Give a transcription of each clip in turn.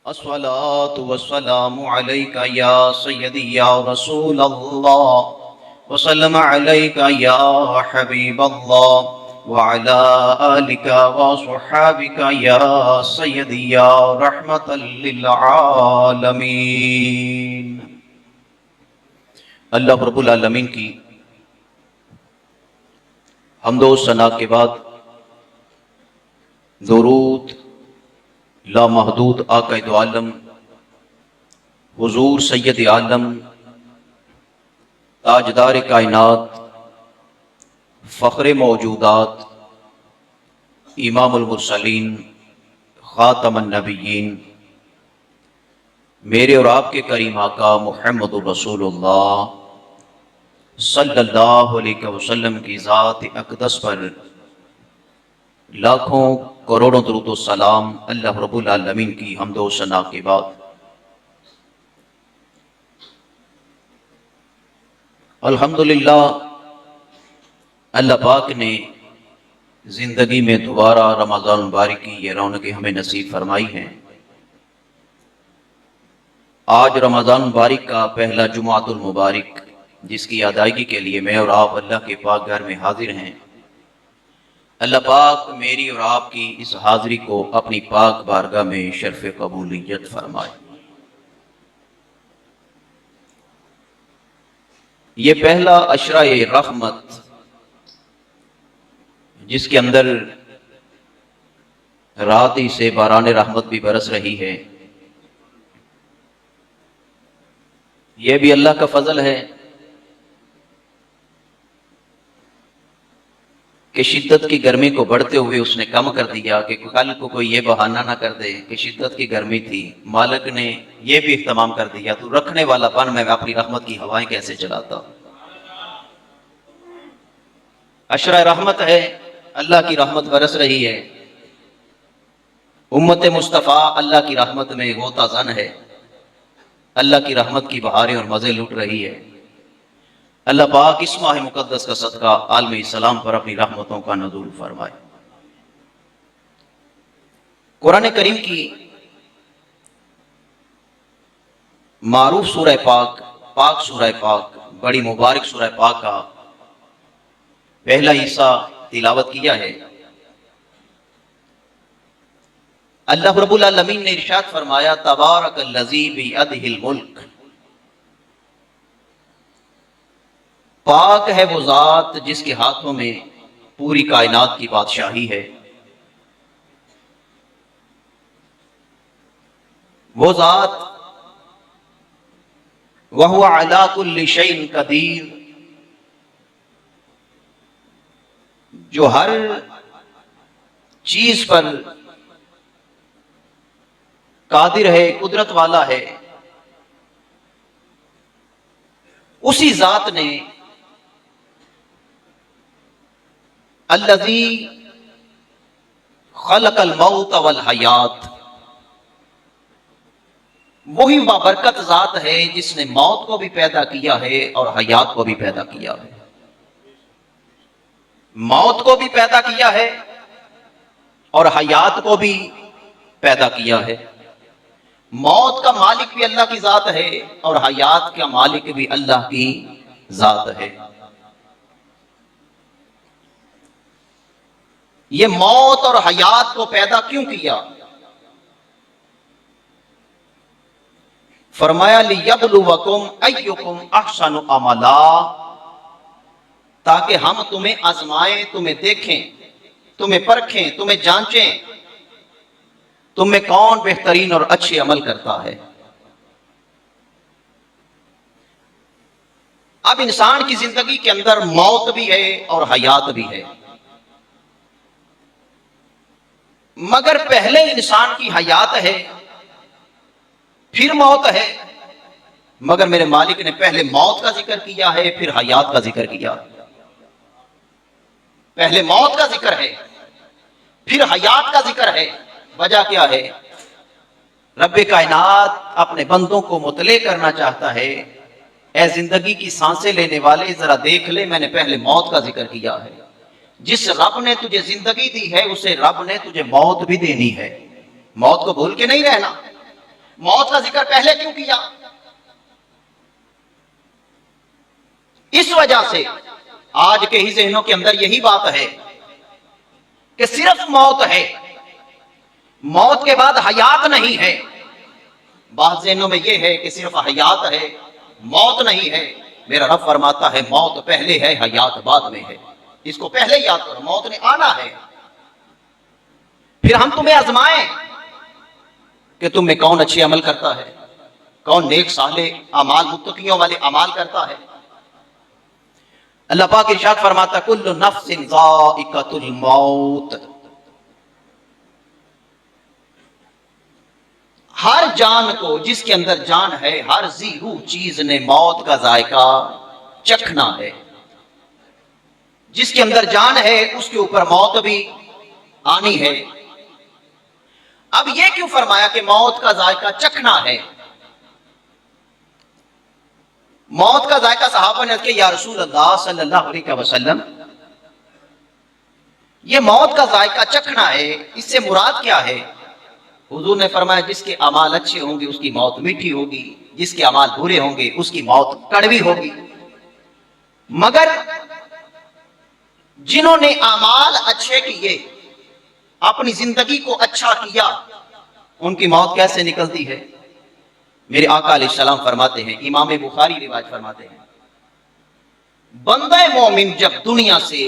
الصلاة والسلام عليك يا سيدي يا رسول الله وسلم عليك يا حبيب الله وعلى آلك وصحابك يا سيدي يا رحمة للعالمين۔ اللہ رب العالمین کی حمد و ثنا کے بعد درود لامحدود آقا دو عالم حضور سید عالم تاجدار کائنات فخر موجودات امام المرسلین خاتم النبیین میرے اور آپ کے کریم آقا محمد رسول اللہ صلی اللہ علیہ وسلم کی ذات اقدس پر لاکھوں کروڑوں درود و سلام اللہ رب العالمین کی حمد و ثنا کے بعد الحمدللہ اللہ پاک نے زندگی میں دوبارہ رمضان مبارک کی یہ رونقیں ہمیں نصیب فرمائی ہیں۔ آج رمضان مبارک کا پہلا جمعۃ المبارک جس کی ادائیگی کے لیے میں اور آپ اللہ کے پاک گھر میں حاضر ہیں۔ اللہ پاک میری اور آپ کی اس حاضری کو اپنی پاک بارگاہ میں شرف قبولیت فرمائے۔ یہ پہلا عشرہ رحمت جس کے اندر رات ہی سے باران رحمت بھی برس رہی ہے، یہ بھی اللہ کا فضل ہے کہ شدت کی گرمی کو بڑھتے ہوئے اس نے کم کر دیا کہ کل کو کوئی یہ بہانہ نہ کر دے کہ شدت کی گرمی تھی، مالک نے یہ بھی اہتمام کر دیا تو رکھنے والا بن میں اپنی رحمت کی ہوائیں کیسے چلاتا ہوں۔ عشرہ رحمت ہے، اللہ کی رحمت برس رہی ہے، امت مصطفیٰ اللہ کی رحمت میں غوطہ زن ہے، اللہ کی رحمت کی بہاریں اور مزے لوٹ رہی ہے۔ اللہ پاک اس ماہ مقدس کا صدقہ عالم اسلام پر اپنی رحمتوں کا نزول فرمائے۔ قرآن کریم کی معروف سورہ پاک سورہ پاک، بڑی مبارک سورہ پاک کا پہلا حصہ تلاوت کیا ہے۔ اللہ رب العالمین نے ارشاد فرمایا تبارک الذی بیدہ الملک، پاک ہے وہ ذات جس کے ہاتھوں میں پوری کائنات کی بادشاہی ہے، وہ ذات وَهُوَ عَلَىٰ كُلِّ شَيْءٍ قَدِيرٌ، جو ہر چیز پر قادر ہے، قدرت والا ہے۔ اسی ذات نے الذی خلق الموت والحیات، وہی بابرکت ذات ہے جس نے موت کو بھی پیدا کیا ہے اور حیات کو بھی پیدا کیا ہے۔ موت کو بھی پیدا کیا ہے اور حیات کو بھی پیدا کیا ہے۔ موت کا مالک بھی اللہ کی ذات ہے اور حیات کا مالک بھی اللہ کی ذات ہے۔ یہ موت اور حیات کو پیدا کیوں کیا؟ فرمایا لِيَبْلُوَكُمْ أَيُّكُمْ أَحْسَنُ عَمَلًا، تاکہ ہم تمہیں آزمائیں، تمہیں دیکھیں، تمہیں پرکھیں، تمہیں جانچیں تم میں کون بہترین اور اچھے عمل کرتا ہے۔ اب انسان کی زندگی کے اندر موت بھی ہے اور حیات بھی ہے، مگر پہلے انسان کی حیات ہے پھر موت ہے، مگر میرے مالک نے پہلے موت کا ذکر کیا ہے پھر حیات کا ذکر کیا۔ پہلے موت کا ذکر ہے پھر حیات کا ذکر ہے۔ وجہ کیا ہے؟ رب کائنات اپنے بندوں کو مطلع کرنا چاہتا ہے، اے زندگی کی سانسیں لینے والے ذرا دیکھ لے، میں نے پہلے موت کا ذکر کیا ہے۔ جس رب نے تجھے زندگی دی ہے اسے رب نے تجھے موت بھی دینی ہے، موت کو بھول کے نہیں رہنا۔ موت کا ذکر پہلے کیوں کیا؟ اس وجہ سے آج کے ہی ذہنوں کے اندر یہی بات ہے کہ صرف موت ہے، موت کے بعد حیات نہیں ہے۔ بعض ذہنوں میں یہ ہے کہ صرف حیات ہے، موت نہیں ہے۔ میرا رب فرماتا ہے موت پہلے ہے، حیات بعد میں ہے۔ اس کو پہلے یاد کرو، موت نے آنا ہے، پھر ہم تمہیں آزمائیں کہ تم میں کون اچھے عمل کرتا ہے، کون نیک صالح اعمال متقیوں والے اعمال کرتا ہے۔ اللہ پاک ارشاد فرماتا کل نفس ذائقۃ الموت، ہر جان کو، جس کے اندر جان ہے، ہر ذی روح چیز نے موت کا ذائقہ چکھنا ہے۔ جس کے اندر جان ہے اس کے اوپر موت بھی آنی ہے۔ اب یہ کیوں فرمایا کہ موت کا ذائقہ چکھنا ہے؟ موت کا ذائقہ صحابہ نے کہ یا رسول اللہ صلی اللہ علیہ وسلم، یہ موت کا ذائقہ چکھنا ہے، اس سے مراد کیا ہے؟ حضور نے فرمایا جس کے اعمال اچھے ہوں گے اس کی موت میٹھی ہوگی، جس کے اعمال برے ہوں گے اس کی موت کڑوی ہوگی۔ مگر جنہوں نے اعمال اچھے کیے، اپنی زندگی کو اچھا کیا، ان کی موت کیسے نکلتی ہے؟ میرے آقا علیہ السلام فرماتے ہیں، امام بخاری روایت فرماتے ہیں، بندہ مومن جب دنیا سے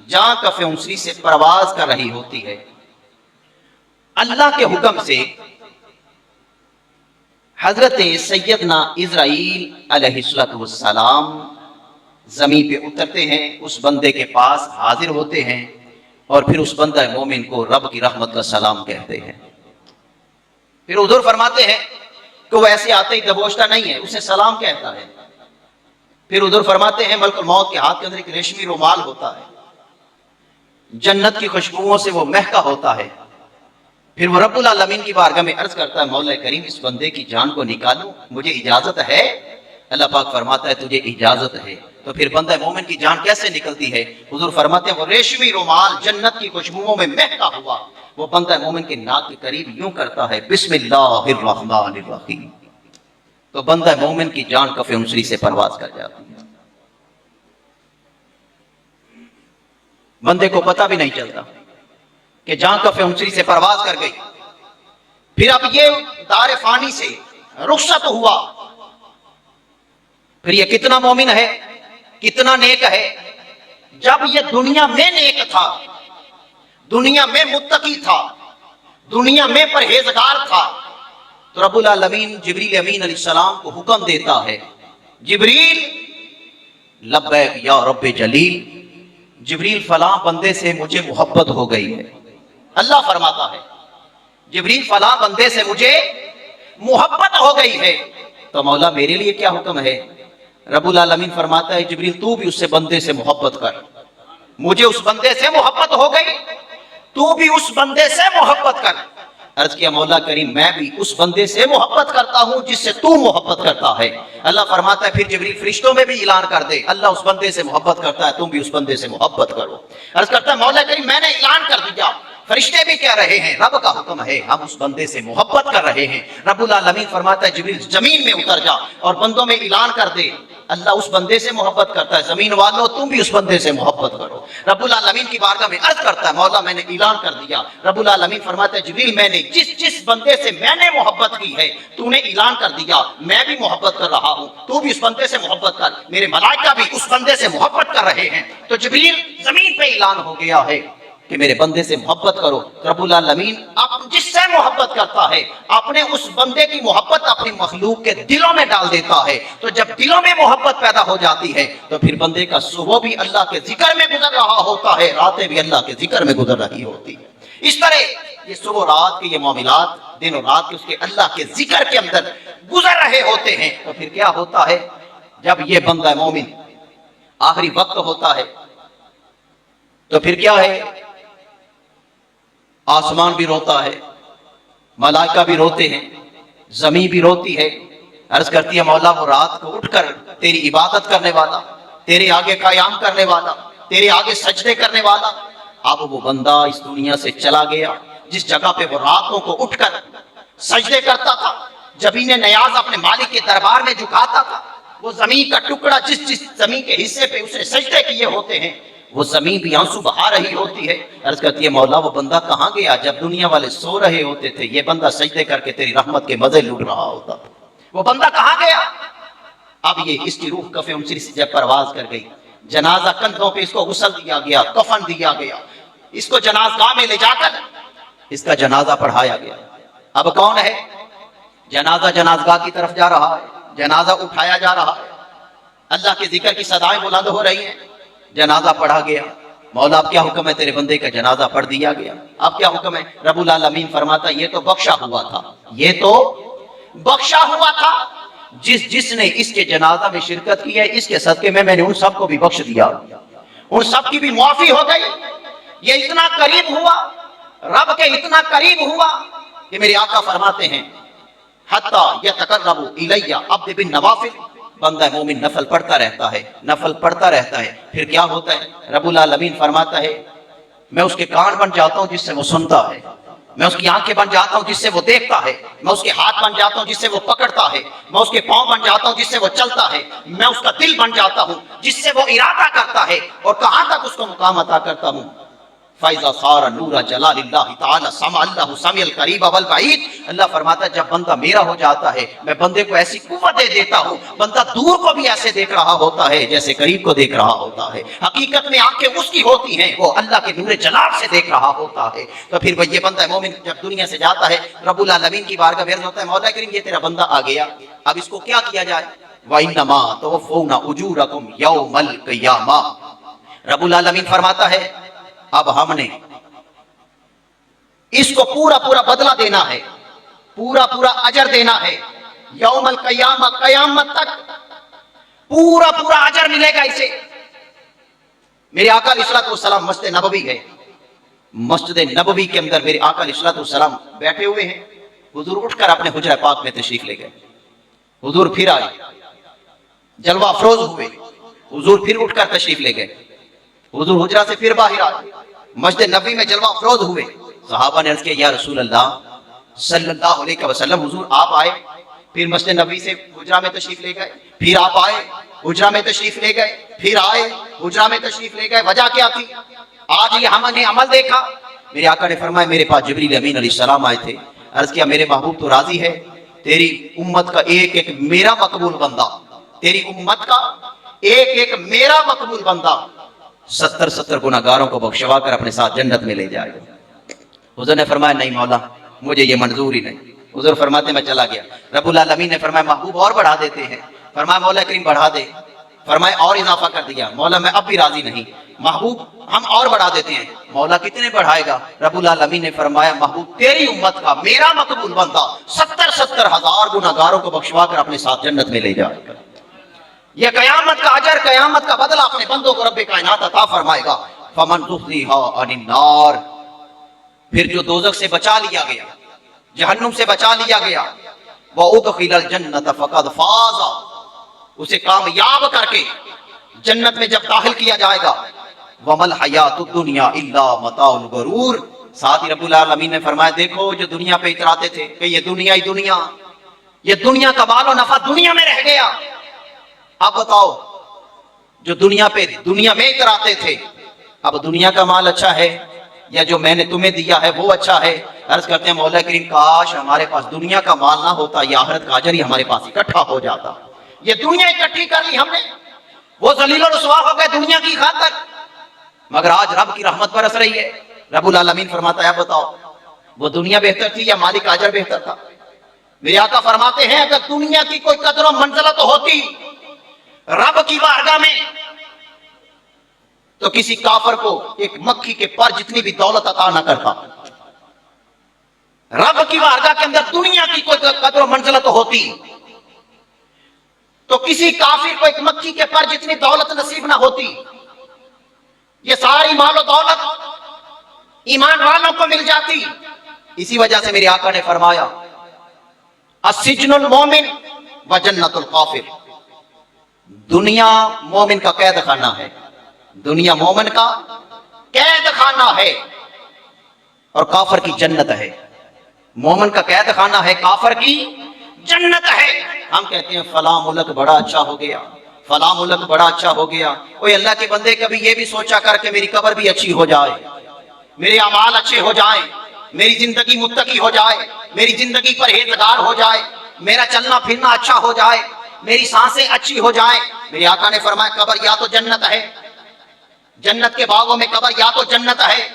جاں کف انسری سے پرواز کر رہی ہوتی ہے، اللہ کے حکم سے حضرت سیدنا اسرائیل علیہ السلام زمین پہ اترتے ہیں، اس بندے کے پاس حاضر ہوتے ہیں، اور پھر اس بندہ مومن کو رب کی رحمت کا سلام کہتے ہیں۔ پھر حضور فرماتے ہیں کہ وہ ایسے آتے ہی دبوچتا نہیں ہے، اسے سلام کہتا ہے۔ پھر حضور فرماتے ہیں ملک الموت کے ہاتھ کے اندر ایک ریشمی رومال ہوتا ہے، جنت کی خوشبوؤں سے وہ مہکا ہوتا ہے۔ پھر وہ رب العالمین کی بارگاہ میں عرض کرتا ہے مولا کریم اس بندے کی جان کو نکالوں، مجھے اجازت ہے؟ اللہ پاک فرماتا ہے تجھے اجازت ہے۔ تو پھر بندہ مومن کی جان کیسے نکلتی ہے؟ حضور فرماتے ہیں وہ ریشمی رومال جنت کی خوشبوؤں میں مہکا ہوا وہ بندہ مومن کے ناک کے قریب یوں کرتا ہے بسم اللہ الرحمن الرحیم، تو بندہ مومن کی جان کف انسری سے پرواز کر جاتی ہے۔ بندے کو پتہ بھی نہیں چلتا کہ جان کف انسری سے پرواز کر گئی۔ پھر اب یہ دار فانی سے رخصت ہوا، پھر یہ کتنا مومن ہے، کتنا نیک ہے۔ جب یہ دنیا میں نیک تھا، دنیا میں متقی تھا، دنیا میں پرہیزگار تھا، تو رب العالمین جبریل امین علیہ السلام کو حکم دیتا ہے جبریل لبیک یا رب جلیل، جبریل فلاں بندے سے مجھے محبت ہو گئی ہے۔ اللہ فرماتا ہے جبریل فلاں بندے سے مجھے محبت ہو گئی ہے، تو مولا میرے لیے کیا حکم ہے؟ رب العالمین فرماتا ہے جبریل تو بھی اس سے بندے سے محبت کر، مجھے اس بندے سے محبت ہو گئی، تو بھی اس بندے سے محبت کر۔ عرض کیا مولا کریم میں بھی اس بندے سے محبت کرتا ہوں جس سے تو محبت کرتا ہے۔ اللہ فرماتا ہے پھر جبریل فرشتوں میں بھی اعلان کر دے اللہ اس بندے سے محبت کرتا ہے، تم بھی اس بندے سے محبت کرو۔ عرض کرتا ہے مولا کریم میں نے اعلان کر دیا، فرشتے بھی کہہ رہے ہیں رب کا حکم ہے، ہم اس بندے سے محبت کر رہے ہیں۔ رب العالمین فرماتا ہے جبریل زمین میں اتر جا اور بندوں میں اعلان کر دے اللہ اس بندے سے محبت کرتا ہے، زمین والوں تم بھی اس بندے سے محبت کرو۔ رب العالمین کی بارگاہ میں عرض کرتا ہے مولا میں نے اعلان کر دیا۔ رب العالمین فرماتا ہے جبریل میں نے جس بندے سے میں نے محبت کی ہے تو نے اعلان کر دیا میں بھی محبت کر رہا ہوں، تو بھی اس بندے سے محبت کر، میرے ملائکہ بھی اس بندے سے محبت کر رہے ہیں۔ تو جبریل زمین پہ اعلان ہو گیا ہے کہ میرے بندے سے محبت کرو۔ رب العالمین جس سے محبت کرتا ہے اپنے اس بندے کی محبت اپنی مخلوق کے دلوں میں ڈال دیتا ہے، تو جب دلوں میں محبت پیدا ہو جاتی ہے تو پھر بندے کا صبح بھی اللہ کے ذکر میں گزر رہا ہوتا ہے، راتیں بھی اللہ کے ذکر میں گزر رہی ہوتی ہے۔ اس طرح یہ صبح رات کے یہ معاملات دن و رات کے اس کے اللہ کے ذکر کے اندر گزر رہے ہوتے ہیں، تو پھر کیا ہوتا ہے جب یہ بندہ مومن آخری وقت ہوتا ہے تو پھر کیا ہے؟ آسمان بھی روتا ہے، ملائکہ بھی روتے ہیں، زمین بھی روتی ہے۔ عرض کرتی ہے مولا وہ رات کو اٹھ کر تیری عبادت کرنے والا، تیرے آگے قیام کرنے والا، تیرے آگے سجدے کرنے والا، اب وہ بندہ اس دنیا سے چلا گیا جس جگہ پہ وہ راتوں کو اٹھ کر سجدے کرتا تھا، जबीन नियाज अपने मालिक के दरबार में झुकाता था, वो जमीन का टुकड़ा जिस जिस जमीन के हिस्से पे उसने सजदे किए होते हैं वो जमीन भी आंसू बहा रही होती है। अर्ज करती है मौला वो बंदा कहाँ गया, जब दुनिया वाले सो रहे होते थे ये बंदा सजदे करके तेरी रहमत के मजे लूट रहा होता, वो बंदा कहाँ गया। अब ये इसकी रूह कफे उमसरी से जब परवाज कर गई, जनाजा कंधों पे इसको गुस्ल दिया गया, कफन दिया गया, इसको जनाजगाह में ले जाकर इसका जनाजा पढ़ाया गया। अब कौन है, जनाजा जनाजगाह की तरफ जा रहा है, जनाजा उठाया जा रहा है, अल्लाह के जिक्र की सदाएं बुलंद हो रही हैं, जनाजा पढ़ा गया। मौला अब क्या हुक्म है, तेरे बंदे का जनाजा पढ़ दिया गया। अब क्या हुक्म है, रब्बुल आलमीन फरमाता ये तो बख्शा हुआ था, ये तो बख्शा हुआ था, जिसने इसके जनाजा में शिरकत की है इसके सदके में मैंने उन सबको भी बख्श दिया, उन सब की भी मुआफी हो गई। ये इतना करीब हुआ, रब के इतना करीब हुआ कि मेरे आका फरमाते हैं हत्ता यतकर्रबु इलैया अब्द बिन नवाफिल, बंदा मोमिन नफल पढ़ता रहता है, नफल पढ़ता रहता है, फिर क्या होता है, रब्बुल आलमीन फरमाता है मैं उसके कान बन जाता हूं जिससे वो सुनता है, मैं उसकी आंखें बन जाता हूं जिससे वो देखता है, मैं उसके हाथ बन जाता हूं जिससे वो पकड़ता है, मैं उसके पांव बन जाता हूं जिससे वो चलता है, मैं उसका दिल बन जाता हूं जिससे वो इरादा करता है और कहां तक उसको मुकाम अता करता हूं। फैज़ा सारा नूरा जलालिल्लाहि ताला समा अल्लाहु समीअल करीब वल बईद, अल्लाह फरमाता है जब बंदा मेरा हो जाता है मैं बंदे को ऐसी कुव्वत दे देता हूं, बंदा दूर को भी ऐसे देख रहा होता है जैसे करीब को देख रहा होता है। हकीकत में आंखें उसकी होती हैं, वो अल्लाह के नूर जलाल से देख रहा होता है। तो फिर वो ये बंदा मोमिन जब दुनिया से जाता है रब्बुल आलमीन की बारगाह में अर्ज़ होता है मौला करीम ये तेरा बंदा आ गया, अब इसको क्या किया जाए, व इन्नमा तुवफ़्फ़ौना उजूरकुम यौमल क़ियामा, रब्बुल आलमीन फरमाता है अब हमने इसको पूरा पूरा बदला देना है, पूरा पूरा अजर देना है, यौमल क़ियामा क़यामत तक पूरा पूरा अजर मिलेगा इसे। मेरे आका अलैहिस्सलाम मस्जिद नबवी गए, मस्जिद नबवी के अंदर मेरे आका अलैहिस्सलाम बैठे हुए हैं, हुजूर उठकर अपने हुजरा पाक में तशरीफ ले गए, हुजूर फिर आए, जलवा अफरोज हुए, हुजूर फिर उठकर तशरीफ ले गए, हुजूर हुजरा से फिर बाहर आए, मस्जिद नबवी में जलवा अफरोज हुए। सहाबा ने अर्ज किया या रसूल अल्लाह सल्लल्लाहु अलैहि वसल्लम, हुजूर आप आए, फिर मस्जिद नबवी से हुजरा में तशरीफ ले गए, फिर आप आए, हुजरा में तशरीफ ले गए, फिर आए, हुजरा में तशरीफ ले गए, वजह क्या थी, आज ये हमने अमल देखा। मेरे आका ने फरमाया मेरे पास जिब्रील अमीन अलैहिस्सलाम आए थे, अर्ज किया मेरे महबूब तो राजी है, तेरी उम्मत का एक एक मेरा मकबूल बंदा, तेरी उम्मत का एक एक मेरा मकबूल बंदा 70-70 गुनाहगारों को बख्शवा कर अपने साथ जन्नत में ले जाएगा। हुजूर ने फरमाया नहीं मौला मुझे ये मंजूर ही नहीं। हुजूर फरमाते मैं चला गया, रब्बुल आलमीन ने फरमाया महबूब और बढ़ा देते हैं, फरमाया मौला करीम बढ़ा दे, फरमाया और इजाफा कर दिया, मौला मैं अब भी राजी नहीं, महबूब हम और बढ़ा देते हैं, मौला कितने बढ़ाएगा, रब्बुल आलमीन ने फरमाया महबूब तेरी उम्मत का मेरा मकबूल बंदा 70-70 हजार गुनाहगारों को बख्शवा कर अपने साथ जन्नत में ले जाएगा। ये कयामत का अजर, कयामत का बदला अपने बंदों को रब्बे कायनात अता फरमाएगा। फमन ज़ुहज़िहा अनिन नार, फिर जो दोज़ख से बचा लिया गया, जहन्नुम से बचा लिया गया, व उदखिलल जन्नत फ़क़द फ़ाज़, उसे कामयाब करके जन्नत में जब दाखिल किया जाएगा, वमल हयातुद दुनिया इल्ला मताउल गुरूर, साथ ही रब्बुल आलमीन ने फरमाया देखो जो दुनिया पे इतराते थे कि ये दुनिया ही दुनिया, ये दुनिया का माल और नफा दुनिया में रह गया, अब बताओ जो दुनिया में इतराते थे अब दुनिया का माल अच्छा है या जो मैंने तुम्हें दिया है वो अच्छा है। अर्ज करते हैं मौला करीम काश हमारे पास दुनिया का माल ना होता, या आखिरत का अजर ही हमारे पास इकट्ठा हो जाता। ये दुनिया इकट्ठी कर ली हमने, वो जलील और रुसवा हो गए दुनिया की खातिर, मगर आज रब की रहमत बरस रही है। रब्बुल आलमीन फरमाता है बताओ वो दुनिया बेहतर थी या मालिक अजर बेहतर था। मेरे आका फरमाते हैं अगर दुनिया की कोई कदर और मंजिला तो होती रब की बारगाह में, तो किसी काफर को एक मक्खी के पर जितनी भी दौलत अता न करता। रब की बारगाह के अंदर दुनिया की कोई कदर मंजिला तो होती तो किसी काफिर को एक मक्खी के पर जितनी दौलत नसीब ना होती। ये सारी मालो दौलत ईमान वालों को मिल जाती। इसी वजह से मेरे आका ने फरमाया अस्सिज्नुल मोमिन व जन्नतुल काफिर, दुनिया मोमिन का कैद खाना है, दुनिया मोमिन का कैद खाना है और काफर की जन्नत है। मोमिन का कैद खाना है, काफर की جنت ہے. ہم کہتے ہیں فلاں ملک بڑا اچھا ہو گیا, فلاں ملک بڑا اچھا ہو گیا. اوے اللہ کے بندے, کبھی یہ بھی سوچا کر کہ میری قبر بھی اچھی ہو جائے, میرے اعمال اچھے ہو جائیں, میری زندگی متقی ہو جائے, میری زندگی پرہیزگار ہو جائے, میرا چلنا پھرنا اچھا ہو جائے, میری سانسیں اچھی ہو جائیں. میرے آقا نے فرمایا قبر یا تو جنت ہے, جنت کے باغوں میں قبر یا تو جنت ہے,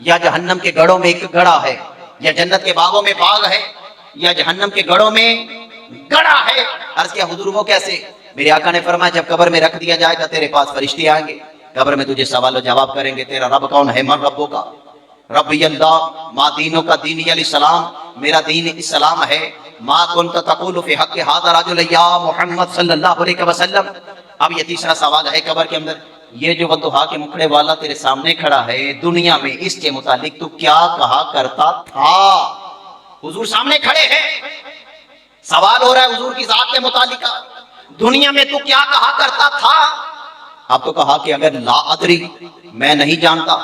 یا جہنم کے گڑھوں میں ایک گڑھا ہے. یا جنت کے باغوں میں باغ ہے, یا جہنم کے گڑھوں میں گڑھا ہے. عرض کیا حضور وہ کیسے؟ میرے آقا نے فرمایا جب قبر میں رکھ دیا جائے گا تیرے پاس فرشتے آئیں گے, قبر میں تجھے سوال و جواب کریں گے, تیرا رب کون ہے؟ من ربوں کا, ربی اللہ, ما دینوں کا, دینی علیہ السلام, میرا دین اسلام ہے. ما کنت تقول فی حق ھذا رجل یا محمد صلی اللہ علیہ وسلم. اب یہ تیسرا سوال ہے قبر کے اندر, یہ جو والضحیٰ کے مکھڑے والا تیرے سامنے کھڑا ہے, دنیا میں اس کے متعلق تو کیا کہا کرتا تھا؟ حضور سامنے کھڑے ہیں, سوال ہو رہا ہے حضور کی ذات کے متعلق, دنیا میں تو کیا کہا کرتا تھا؟ آپ تو کہا کہ اگر لا ادری, میں نہیں جانتا,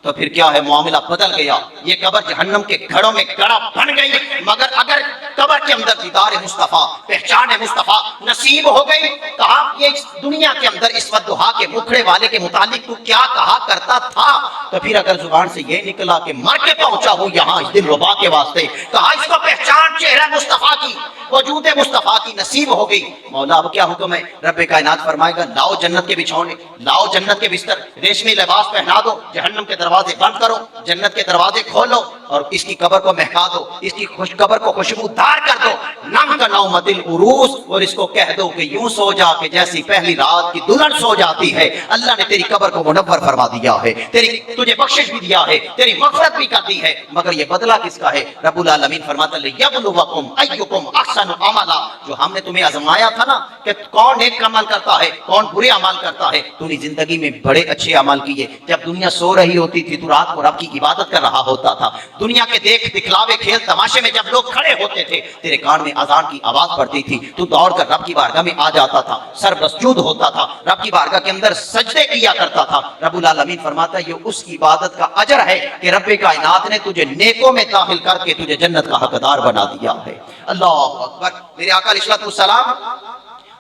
تو پھر کیا ہے معاملہ بدل گیا. یہ قبر جہنم کے گھڑوں میں گڑھا بن گئی. مگر اگر قبر کے اندر دیدار مصطفیٰ, پہچان مصطفیٰ نصیب ہو گئی, کہا یہ دنیا کے اندر اس والضحیٰ کے مکھڑے والے کے متعلق تو کیا کہا کرتا تھا؟ تو پھر اگر زبان سے یہ نکلا کہ مر کے پہنچا ہوں یہاں اس دل ربا کے واسطے, کہا اس کو پہچان چہرہ مصطفیٰ کی, وجود مصطفیٰ کی نصیب ہو گئی. مولا اب کیا حکم ہے؟ رب کائنات فرمائے گا لاؤ جنت کے بچھونے, لاؤ جنت کے بستر, ریشمی لباس پہنا دو, جہنم کے دروازے بند کرو, جنت کے دروازے کھولو, اور اس کی قبر کو مہکا دو, اس کی قبر کو خوشبودار کر دو. نم کا نومت العروس, اور اس کو کہہ دو کہ یوں سو جا کہ جیسی پہلی رات کی دلہن سو جاتی ہے. اللہ نے تیری قبر کو منور فرما دیا ہے, تجھے بخشش بھی دیا ہے, تیری مغفرت بھی کر دی ہے. مگر یہ بدلہ کس کا ہے؟ رب العالمین فرماتا ہے یبلوکم ایکم احسن عملا. جو ہم نے تمہیں آزمایا تھا نا کہ کون نیک عمل کرتا ہے, کون برے عمل کرتا ہے, تو نے زندگی میں بڑے اچھے عمل کیے. جب دنیا سو رہی ہوتی تھی تو رات کو رب کی عبادت کر رہا ہوتا تھا. دنیا کے دیکھ دکھلاوے کھیل تماشے میں جب لوگ کھڑے ہوتے تھے, تیرے کان میں اذان کی آواز پڑتی تھی, تو دوڑ کر رب کی بارگاہ میں آ جاتا تھا, سر مسجود ہوتا تھا, رب کی بارگاہ کے اندر سجدے کیا کرتا تھا. رب العالمین فرماتا ہے یہ اس عبادت کا اجر ہے کہ رب کائنات نے تجھے نیکوں میں داخل کر کے تجھے جنت کا حقدار بنا دیا ہے. اللہ اکبر. میرے آقا علیہ السلام,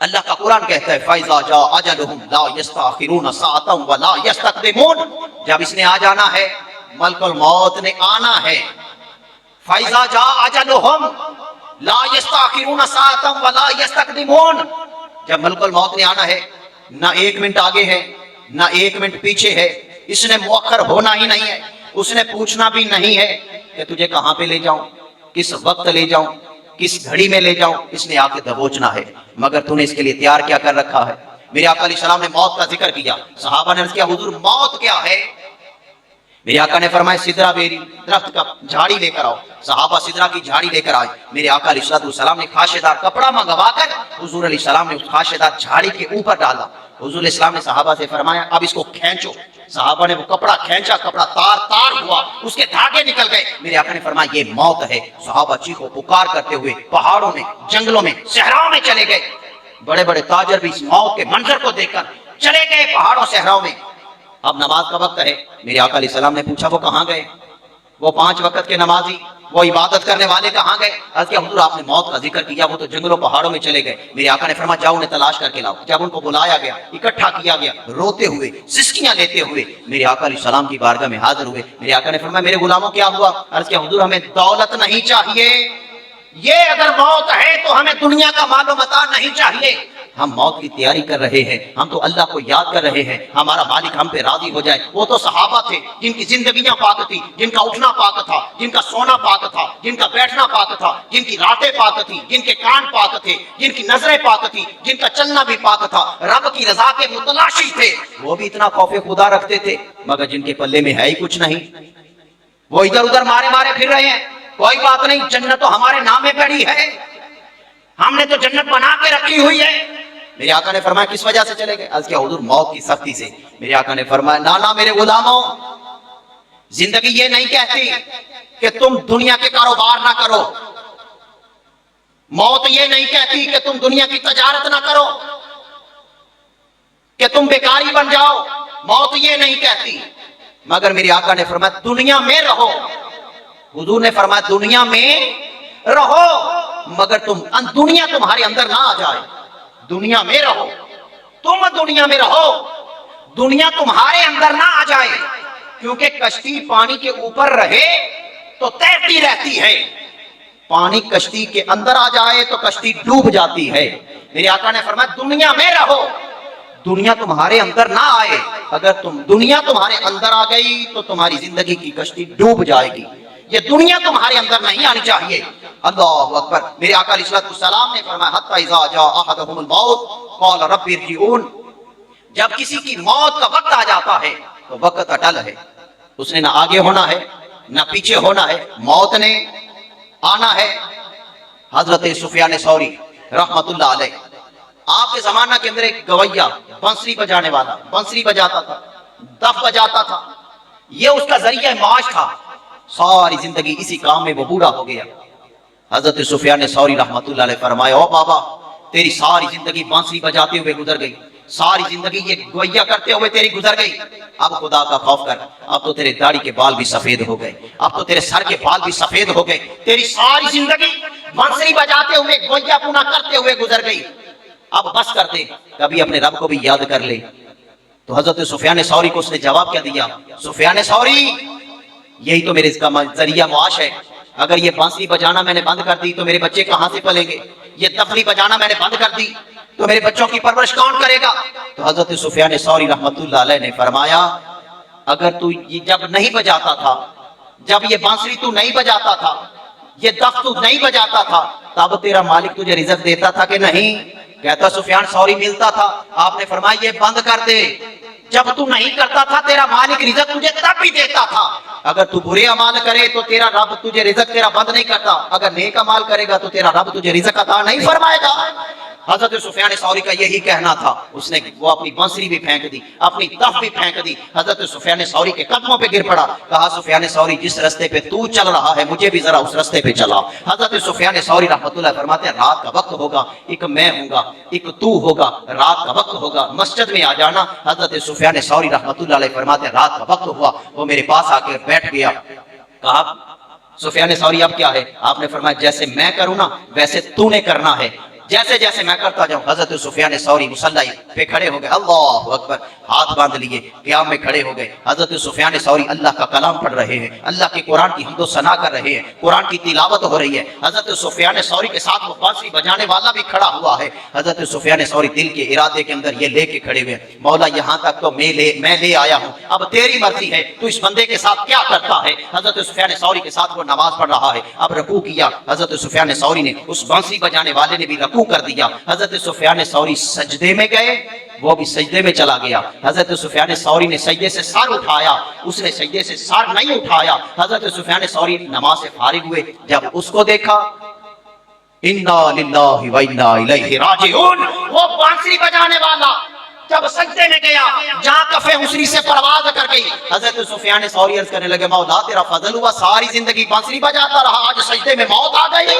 اللہ کا قرآن کہتا ہے فَإِذَا جَاءَ أَجَلُهُمْ لَا يَسْتَأْخِرُونَ سَاعَةً وَلَا يَسْتَقْدِمُونَ. جب اس نے آ جانا ہے, ملک الموت نے آنا ہے. فَإِذَا جَاءَ أَجَلُهُمْ لَا يَسْتَأْخِرُونَ سَاعَةً وَلَا يَسْتَقْدِمُونَ. جب ملک الموت نے آنا ہے, نہ ایک منٹ آگے ہے نہ ایک منٹ پیچھے ہے, اس نے مؤخر ہونا ہی نہیں ہے, اس نے پوچھنا بھی نہیں ہے کہ تجھے کہاں پہ لے جاؤں, کس وقت لے جاؤں, کس گھڑی میں لے جاؤں. اس نے آ کے دبوچنا ہے. مگر تو نے اس کے لیے تیار کیا کر رکھا ہے؟ میرے آقا علیہ السلام نے موت کا ذکر کیا. صحابہ نے عرض کیا حضور موت کیا ہے؟ میرے آقا نے فرمایا سدرا بیری, درخت کا جھاڑی لے کر آؤ. صحابہ سدرا کی جھاڑی لے کر آئے. میرے آقا علیہ السلام نے خاشدار کپڑا منگوا کر حضور علیہ السلام نے اس خاشدار جھاڑی کے اوپر ڈالا. حضور علیہ السلام نے صحابہ سے فرمایا اب اس کو کھینچو. صحابہ نے وہ کپڑا کھینچا, کپڑا تار تار ہوا, اس کے دھاگے نکل گئے. میرے آقا نے فرمایا یہ موت ہے. صحابہ چیخو پکار کرتے ہوئے پہاڑوں میں, جنگلوں میں, صحراؤں میں چلے گئے. بڑے بڑے تاجر بھی اس موت کے منظر کو دیکھ کر چلے گئے پہاڑوں صحراؤں میں. اب نماز کا وقت ہے. میرے آقا علیہ السلام نے پوچھا وہ کہاں گئے؟ وہ 5 وقت کے نمازی, وہ عبادت کرنے والے کہاں گئے؟ عرض کیا حضور آپ نے موت کا ذکر کیا, وہ تو جنگلوں پہاڑوں میں چلے گئے. میرے آقا نے فرمایا جاؤ انہیں تلاش کر کے لاؤ. جب ان کو بلایا گیا, اکٹھا کیا گیا, روتے ہوئے, سسکیاں لیتے ہوئے میرے آقا علیہ السلام کی بارگاہ میں حاضر ہوئے. میرے آقا نے فرمایا میرے غلاموں کیا ہوا؟ عرض کیا حضور ہمیں دولت نہیں چاہیے, یہ اگر موت ہے تو ہمیں دنیا کا مال و متاع نہیں چاہیے. ہم موت کی تیاری کر رہے ہیں, ہم تو اللہ کو یاد کر رہے ہیں, ہمارا مالک ہم پہ راضی ہو جائے. وہ تو صحابہ تھے جن کی زندگیاں پاک تھی, جن کا اٹھنا پاک تھا, جن کا سونا پاک تھا, جن کا بیٹھنا پاک تھا, جن کی راتیں پاک تھی, جن کے کان پاک تھے, جن کی نظریں پاک تھی, جن کا چلنا بھی پاک تھا, رب کی رضا کے متلاشی تھے. وہ بھی اتنا خوف خدا رکھتے تھے, مگر جن کے پلے میں ہے ہی کچھ نہیں, وہ ادھر ادھر مارے مارے پھر رہے ہیں. کوئی بات نہیں, جنت تو ہمارے نام میں پڑی ہے, ہم نے تو جنت بنا کے رکھی ہوئی ہے. میرے آقا نے فرمایا کس وجہ سے چلے گئے؟ عرض کیا حضور موت کی سختی سے. میرے آقا نے فرمایا نانا میرے غلاموں, زندگی یہ نہیں کہتی کہ تم دنیا کے کاروبار نہ کرو, موت یہ نہیں کہتی کہ تم دنیا کی تجارت نہ کرو, کہ تم بیکاری بن جاؤ, موت یہ نہیں کہتی. مگر میرے آقا نے فرمایا دنیا میں رہو. حضور نے فرمایا دنیا میں رہو, मगर दुनिया तुम्हारे अंदर ना आ जाए, दुनिया में रहो, तुम दुनिया में रहो, दुनिया तुम्हारे अंदर ना आ जाए, क्योंकि कश्ती पानी के ऊपर रहे तो तैरती रहती है, पानी कश्ती के अंदर आ जाए तो कश्ती डूब जाती है। मेरे आका ने फरमाया दुनिया में रहो, दुनिया तुम्हारे अंदर ना आए, अगर दुनिया तुम्हारे अंदर आ गई तो तुम्हारी जिंदगी की कश्ती डूब जाएगी। ये दुनिया तुम्हारे अंदर नहीं आनी चाहिए। अल्लाहु अकबर। मेरे आका अलैहिस्सलाम ने फरमाया हत्ता इज़ा जा अहदहुमुल मौत क़ाल रब्बि इरजिऊन, जब किसी की मौत का वक्त आ जाता है तो वक्त अटल है, उसने ना आगे होना है ना पीछे होना है, मौत ने आना है। हजरत सुफियान सौरी रहमतुल्लाह अलैह, आपके जमाना के अंदर एक गवैया बंसरी बजाने वाला बंसरी बजाता था, दफ बजाता था, ये उसका जरिया माश था, सारी जिंदगी इसी काम में वो बूढ़ा हो गया। हजरत सुफियान सौरी रहमतुल्लाह अलैह फरमाया, ओ बाबा तेरी सारी जिंदगी बांसुरी बजाते हुए गुजर गई, सारी जिंदगी ये गवैया करते हुए तेरी गुजर गई, अब खुदा का खौफ कर, अब तो तेरे दाढ़ी के बाल भी सफेद हो गए, अब तो तेरे सर के बाल भी सफेद हो गए, तेरी सारी जिंदगी बांसुरी बजाते हुए गवैया पुना करते हुए गुजर गई, अब बस कर दे, कभी अपने रब को भी याद कर ले। तो हजरत सुफियान सौरी को उसने जवाब क्या दिया, सुफियान सौरी यही तो मेरे इसका जरिया मुआश है, अगर ये बांसुरी बजाना मैंने बंद कर दी तो मेरे बच्चे कहां से पलेंगे, ये तफली बजाना मैंने बंद कर दी तो मेरे बच्चों की परवरिश कौन करेगा। तो हजरत सुफियान सौरी रहमतुल्लाह अलैह ने फरमाया, अगर तू ये जब नहीं बजाता था, जब ये बांसुरी तू नहीं बजाता था, ये दफ तू नहीं बजाता था, तब तेरा मालिक तुझे रिज़्क देता था कि नहीं। कहता सुफियान सौरी मिलता था, आपने फरमाया ये बंद कर दे, जब तू नहीं करता था तेरा मालिक रिज़्क तुझे तब भी देता था, अगर तू बुरे अमाल करे तो तेरा रब तुझे रिज़्क तेरा बंद नहीं करता, अगर नेक अमाल करेगा तो तेरा रब तुझे रिज़्क अता नहीं फरमाएगा। हजरत सुफियान सौरी का यही कहना था, उसने वो अपनी बांसुरी भी फेंक दी, अपनी दफ भी फेंक दी, हजरत सुफियान सौरी के कदमों पे गिर पड़ा, कहा सुफियान सौरी जिस रास्ते पे तू चल रहा है मुझे भी जरा उस रास्ते पे चला। हजरत सुफियान सौरी रहमतुल्लाह फरमाते हैं रात का वक्त होगा, एक मैं हूंगा एक तू होगा, रात का वक्त होगा, मस्जिद में आ जाना। हजरत सुफियान सौरी रहमतुल्लाह अलैह फरमाते हैं रात का वक्त हुआ, वो मेरे पास आके बैठ गया, कहा सुफियान सौरी अब क्या है, आपने फरमाया जैसे मैं करूं ना वैसे तूने करना है, जैसे जैसे मैं करता जाऊं। हजरत सुफियान सौरी मुसल्ला पे खड़े हो गए, अल्लाहु अकबर, हाथ बांध लिए, क़याम में खड़े हो गए। हजरत सुफियान सौरी अल्लाह का कलाम पढ़ रहे हैं, अल्लाह के कुरान की हमदो सना कर रहे हैं, कुरान की तिलावत हो रही है। हजरत सुफियान सौरी के साथ वो बांसुरी बजाने वाला भी खड़ा हुआ है। हजरत सुफियान सौरी दिल के इरादे के अंदर ये लेके खड़े हुए, मौला यहाँ तक तो मैं ले आया हूँ, अब तेरी मर्जी है, तू इस बंदे के साथ क्या करता है। हजरत सुफियान सौरी के साथ वो नमाज पढ़ रहा है, अब रकू किया, हजरत सुफियान सौरी ने उस बांसुरी बजाने वाले ने भी रकू कर दिया। हजरत सुफियान सौरी सजदे में गए, वो भी सजदे में चला गया। हजरत सुफियान सौरी ने सजदे से सर उठाया, उसने सजदे से सर नहीं उठाया। हजरत सुफियान सौरी नमाज से फारिग हुए, जब उसको देखा इन्ना लिल्लाहि व इन्ना इलैहि राजिऊन, वो बांसुरी बजाने वाला जब सजदे में गया, जहां कफे उसरी से परवाज कर गई, हजरत सुफियान सौरी अर्ज करने लगे मौला तेरा फजल हुआ, सारी जिंदगी बांसुरी बजाता रहा, आज सजदे में मौत आ गई,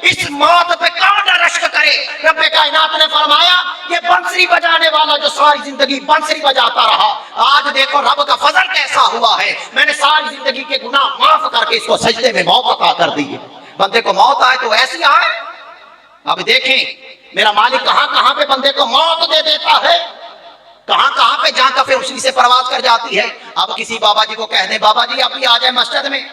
इस मौत पे कौन रश्क करे। रब्बे कायनात ने फरमाया ये बांसुरी बजाने वाला जो सारी जिंदगी बांसुरी बजाता रहा, आज देखो रब का फजल कैसा हुआ है, मैंने सारी जिंदगी के गुनाह माफ करके इसको सजदे में मौत अता कर दी है। बंदे को मौत आए तो ऐसी आए। अब देखें मेरा मालिक कहां कहां पे बंदे को मौत दे देता है, कहां कहां पे जहां कफे उसी से परवाज कर जाती है। अब किसी बाबा जी को कह दे बाबा जी अभी आ जाए मस्जिद में,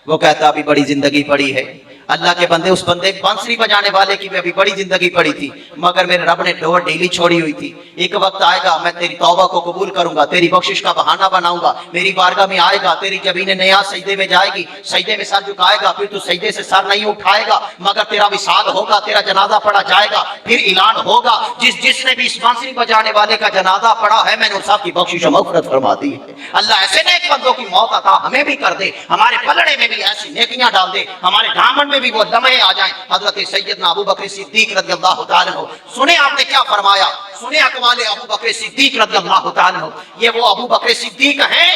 वो कहता अभी बड़ी जिंदगी पड़ी है। अल्लाह के बंदे, उस बंदे बांसुरी बजाने वाले की भी अभी बड़ी जिंदगी पड़ी थी, मगर मेरे रब ने डोर ढीली छोड़ी हुई थी। एक वक्त आएगा मैं तेरी तौबा को कबूल करूंगा, तेरी बख्शिश का बहाना बनाऊंगा, मेरी बारगाह में आएगा, तेरी जबीन नया सजदे में जाएगी, सजदे में सर झुकाएगा, फिर तू सजदे से सर नहीं उठाएगा, मगर तेरा विसाल होगा, तेरा जनाजा पढ़ा जाएगा, फिर ऐलान होगा जिसने भी इस बांसुरी बजाने वाले का जनाजा पढ़ा है मैंने उस की बख्शिश मग़फ़िरत फरमा दी है। अल्लाह ऐसे नेक बंदों की मौत अता हमें भी कर दे, हमारे पलड़े में भी ऐसी नेकियां डाल दे, हमारे दामन में भी वो लम्हे आ जाएं। हजरत सैयदना अबू बकर सिद्दीक रज़ियल्लाहु ताला अन्हु, सुने आपने क्या फरमाया, सुने अक़वाले अबू बकर सिद्दीक रज़ियल्लाहु ताला अन्हु। ये वो अबू बकर सिद्दीक हैं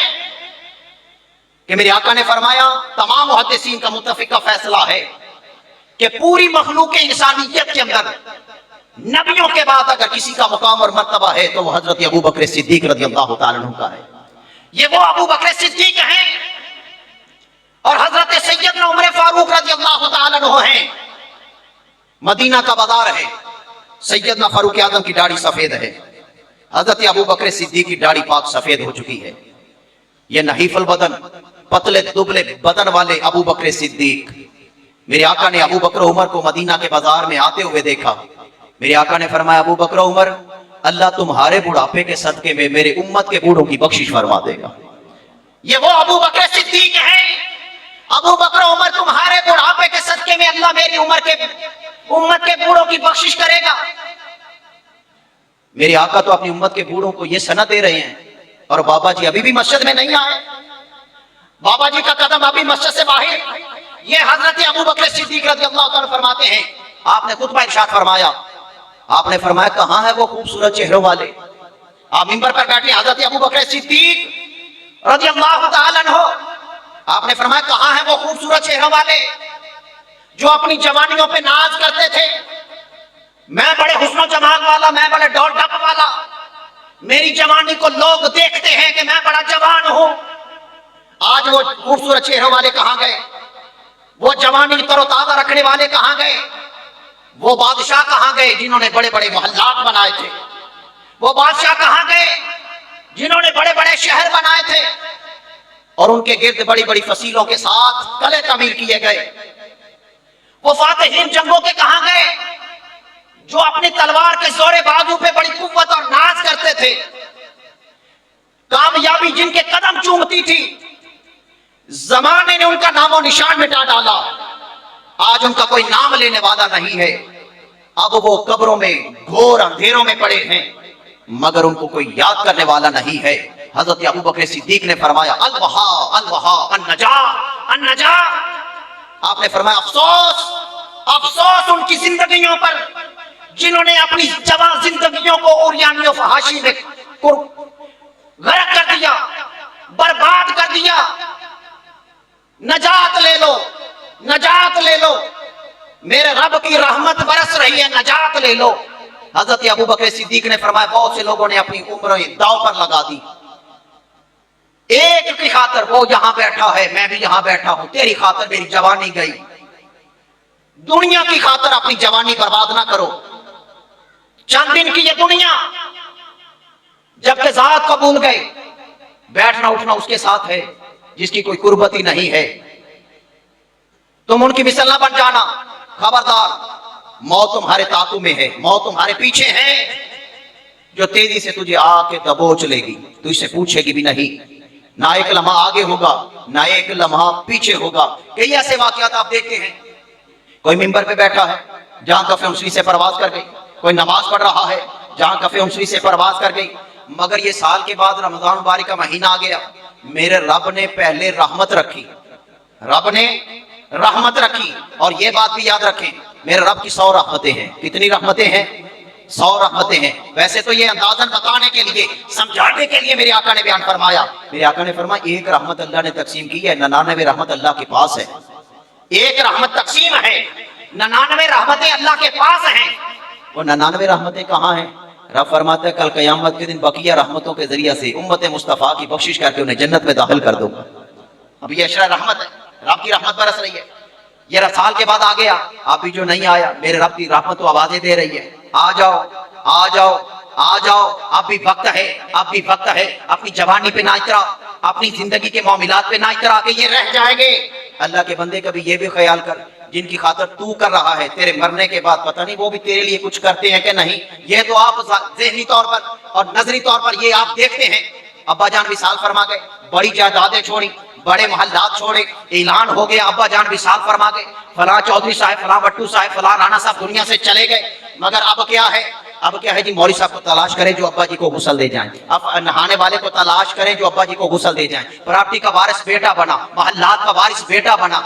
कि मेरे आका ने फरमाया, तमाम मुहद्दिसीन का मुत्तफ़िक़ा फैसला है कि पूरी मखलूक इंसानियत के अंदर नबियों के बाद अगर किसी का मुकाम और मर्तबा है तो वो हजरत अबू बकर सिद्दीक रज़ियल्लाहु ताला अन्हु का है। ये वो अबू बकर सिद्दीक हैं और हजरत सैयदना उमर फारूक रज़ियल्लाहु ताला अन्हु हैं मदीना का बाजार है, सैयदना फारूक आजम की दाढ़ी सफेद है, हजरत अबू बकर सिद्दीक की दाढ़ी पाक सफेद हो चुकी है। ये नहीफल बदन, पतले दुबले बदन वाले अबू बकर सिद्दीक, मेरे आका ने अबू बकर उमर को मदीना के बाजार में आते हुए देखा। मेरे आका ने फरमाया, अबू बकर उमर, अल्लाह तुम्हारे बुढ़ापे के सदके में मेरे उम्मत के बूढ़ों की बख्शिश फरमा देगा। ये वो अबू बकर सिद्दीक है, अबू बकर उमर तुम्हारे बुढ़ापे के सदके में अल्लाह मेरी उम्मत के बूढ़ों की बख्शिश करेगा। मेरे आका तो अपनी उम्मत के बूढ़ों को ये सनद दे रहे हैं, और बाबा जी अभी भी मस्जिद में नहीं आए, बाबा जी का कदम अभी मस्जिद से बाहर। ये हजरत अबू बकर सिद्दीक रज़ियल्लाहु ताला फरमाते हैं, आपने खुतबा इरशाद फरमाया, आपने फरमाया कहां है वो खूबसूरत चेहरों वाले। आप मिंबर पर बैठे हजरत अबू बकर सिद्दीक रज़ियल्लाहु ताला अन्हु, आपने फरमाया कहां है वो खूबसूरत चेहरों वाले जो अपनी जवानियों पे नाज करते थे, मैं बड़े हुस्न जमाल वाला, मैं बड़े डोल डप वाला, मेरी जवानी को लोग देखते हैं कि मैं बड़ा जवान हूं। आज वो खूबसूरत चेहरों वाले कहां गए, वो जवानी तरोताजा रखने वाले कहां गए, वो बादशाह कहां गए जिन्होंने बड़े बड़े मोहल्लात बनाए थे, वो बादशाह कहां गए जिन्होंने बड़े बड़े शहर बनाए थे और उनके गिर्द बड़ी बड़ी फसीलों के साथ कले तमीर किए गए, वो फातिहीन जंगों के कहां गए जो अपनी तलवार के जोरे बाजू पे बड़ी कुव्वत और नाज करते थे, कामयाबी जिनके कदम चूमती थी, जमाने ने उनका नामो निशान मिटा डाला, आज उनका कोई नाम लेने वाला नहीं है। अब वो कब्रों में घोर अंधेरों में पड़े हैं, मगर उनको कोई याद करने वाला नहीं है। हजरत अबू बकर सिद्दीक ने फरमाया, अल वहा अन्नजा अन्नजा, आपने फरमाया अफसोस अफसोस उनकी जिंदगियों पर जिन्होंने अपनी जवान जिंदगियों को उरियानियों फहाशी में गर्क कर दिया, बर्बाद कर दिया। नजात ले लो, नजात ले लो, मेरे रब की रहमत बरस रही है, नजात ले लो। हजरत अबू बकर सिद्दीक ने फरमाया, बहुत से लोगों ने अपनी उम्र दांव पर लगा दी, एक की खातर वो यहां बैठा है, मैं भी यहां बैठा हूं, तेरी खातर मेरी जवानी गई। दुनिया की खातर अपनी जवानी बर्बाद ना करो, चंद दिन की ये दुनिया, जबकि जात कबूल गए, बैठना उठना उसके साथ है जिसकी कोई कुर्बती नहीं है। तुम उनकी मिसल ना बन जाना, खबरदार, मौत तुम्हारे ताकू में है, मौत तुम्हारे पीछे है, जो तेजी से तुझे आके दबोच लेगी, तू इससे पूछेगी भी नहीं, ना एक लम्हा आगे होगा ना एक लम्हा पीछे होगा। कई ऐसे वाकयात आप देखते हैं, कोई मिंबर पे बैठा है जहां कफे उमसली से परवाज कर गई, कोई नमाज पढ़ रहा है जहां कफे उमसली से परवाज कर गई, मगर ये साल के बाद रमजान मुबारक का महीना आ गया, मेरे रब ने पहले रहमत रखी, रब ने रहमत रखी। और ये बात भी याद रखें, मेरे रब की 100 रहमतें हैं। कितनी रहमतें हैं? 100 रहमतें हैं। वैसे तो ये अंदाजन बताने के लिए, समझाने के लिए मेरे आका ने बयान फरमाया, मेरे आका ने फरमाया एक रहमत अल्लाह ने तकसीम की है, 99 रहमत अल्लाह के पास है। एक रहमत तकसीम है, 99 रहमतें अल्लाह के पास हैं। वो 99 रहमतें कहाँ हैं? रब फरमाता है कल क़यामत के दिन बकिया रहमतों के जरिए से उम्मत मुस्तफ़ा की बख्शिश करके उन्हें जन्नत में दाखिल कर दूंगा। अब ये अशरा रहमत है, रब की रहमत बरस रही है। ये रसाल के बाद आ गया, आप भी जो नहीं आया, मेरे रब की रहमत तो आवाजें दे रही है, आ जाओ आ जाओ आ जाओ, अब भी वक्त है, अब भी वक्त है। अपनी जवानी पे ना इतरा, अपनी जिंदगी के मामलात पे ना इतरा के ये रह जाएंगे। अल्लाह के बंदे कभी ये भी ख्याल कर, जिनकी खातर तू कर रहा है, तेरे मरने के बाद पता नहीं वो भी तेरे लिए कुछ करते हैं कि नहीं। ये तो आप ज़हनी तौर पर और नजरी तौर पर ये आप देखते हैं। अब्बा जान विसाल फरमा गए, बड़ी जायदादें छोड़ी, बड़े मोहल्लात छोड़े, ऐलान हो गया अब्बा जान विसाल फरमा गए, फला चौधरी साहब, फला भट्टू साहब, फला राणा साहब दुनिया से चले गए। मगर अब क्या है? अब क्या है जी, मौलवी साहब को तलाश करें जो अब्बा जी को गुस्ल दे जाएं, अब नहाने वाले को तलाश करें जो अब्बा जी को गुस्ल दे जाएं। प्रॉपर्टी का वारिस बेटा बना, मोहल्लात का वारिस बेटा बना,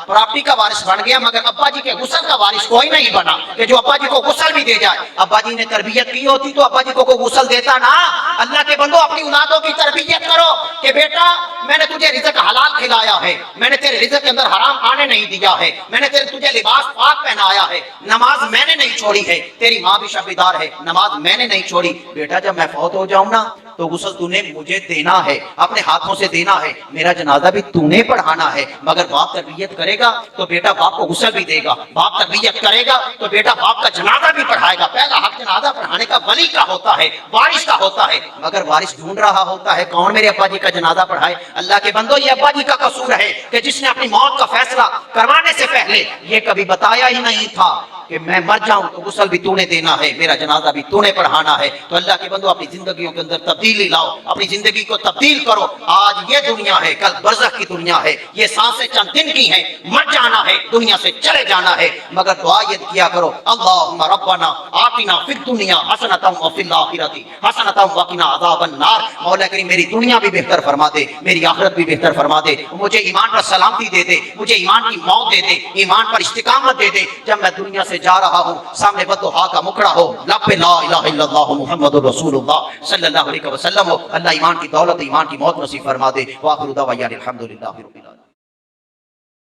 प्रॉपर्टी का वारिस बन गया, मगर अब्बा जी के गुस्ल का वारिस कोई नहीं बना कि जो अब्बा जी को गुस्ल भी दे जाए। अब्बा जी ने तरबियत की होती तो अब्बा जी को गुस्ल देता ना। अल्लाह के बंदो, अपनी औलादों की तरबियत करो कि बेटा मैंने तुझे रिज़्क हलाल खिलाया है, मैंने तेरे रिज़्क के अंदर हराम आने नहीं दिया है, मैंने तुझे लिबास पाक पहनाया है, नमाज मैंने नहीं छोड़ी है, तेरी माँ भी शबीदार है, नमाज मैंने नहीं छोड़ी। बेटा जब मैं फौत हो जाऊं ना تو غسل تو نے مجھے دینا ہے، اپنے ہاتھوں سے دینا ہے، میرا جنازہ بھی تو نے پڑھانا ہے۔ مگر باپ تربیت کرے گا تو بیٹا باپ کو غسل بھی دے گا، باپ تربیت کرے گا تو بیٹا باپ کا جنازہ بھی پڑھائے گا۔ پہلا حق جنازہ پڑھانے کا ولی کا ہوتا ہے، وارث کا ہوتا ہے، مگر وارث ڈھونڈ رہا ہوتا ہے کون میرے ابا جی کا جنازہ پڑھائے۔ اللہ کے بندو، یہ ابا جی کا قصور ہے کہ جس نے اپنی موت کا فیصلہ کروانے سے پہلے یہ کبھی بتایا ہی نہیں تھا کہ میں مر جاؤں تو غسل بھی تو نے دینا ہے، میرا جنازہ بھی تو نے پڑھانا ہے۔ تو اللہ کے بندو، اپنی زندگیوں کے اندر تبدیلی لاؤ، اپنی زندگی کو تبدیل کرو۔ آج یہ دنیا ہے، کل برزخ کی دنیا ہے، یہ سانسیں چند دن کی ہیں، مر جانا ہے، دنیا سے چلے جانا ہے، مگر دعا یہ کیا کرو، اللہم ربنا آتنا فی الدنیا حسنۃ وفی الآخرۃ حسنۃ وقنا عذاب النار۔ مولا کریم میری دنیا بھی بہتر فرما دے، میری آخرت بھی بہتر فرما دے، مجھے ایمان پر سلامتی دے دے، مجھے ایمان کی موت دے دے، ایمان پر استقامت دے دے، جب میں دنیا سے جا رہا ہوں سامنے بددعا کا مکڑا ہو، لب پہ لا الہ الا اللہ محمد رسول اللہ صلی اللہ علیہ وسلم ہو، اللہ ایمان کی دولت، ایمان کی موت نصیب فرما دے۔ وآخر دعوانا الحمدللہ رب العالمین۔